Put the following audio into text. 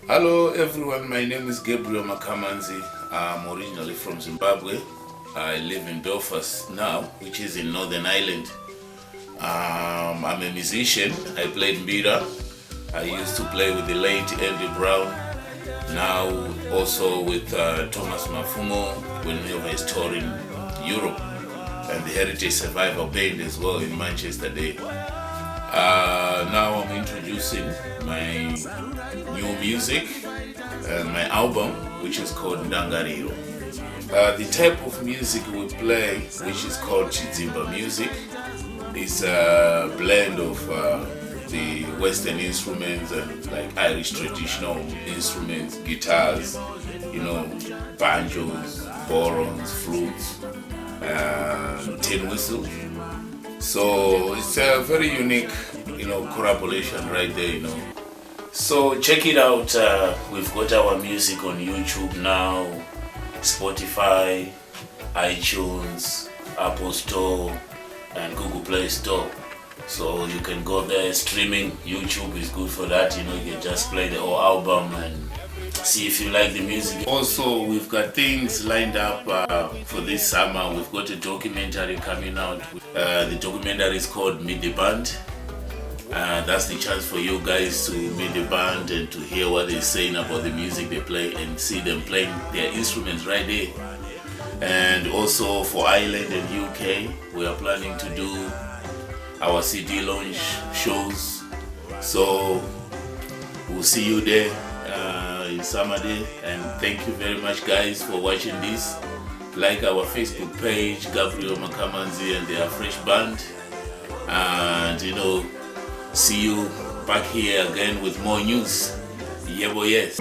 Hello everyone, my name is Gabriel Makamanzi. I'm originally from Zimbabwe. I live in Belfast now, which is in Northern Ireland. I'm a musician. I played mbira. I used to play with the late Andy Brown. Now also with Thomas Mafumo whenever he's touring Europe, and the Heritage Survival Band as well in Manchester Day. Now I'm introducing my new music, my album, which is called NDANGARIRO. The type of music we play, which is called Chidzimba music, is a blend of the Western instruments and like Irish traditional instruments, guitars, banjos, borons, flutes, tin whistles. So it's a very unique, collaboration right there, So check it out. We've got our music on YouTube now, Spotify, iTunes, Apple Store, and Google Play Store. So you can go there streaming. YouTube is good for that. You can just play the whole album and see if you like the music. Also, we've got things lined up for this summer. We've got a documentary coming out. The documentary is called Meet the Band. That's the chance for you guys to meet the band and to hear what they're saying about the music they play and see them playing their instruments right there. And also for Ireland and UK, we are planning to do our CD launch shows. So we'll see you there in summer day. And thank you very much guys for watching this. Like our Facebook page, Gabriel Makamanzi and the Afresh Band. And see you back here again with more news. Yeah, boy, yes.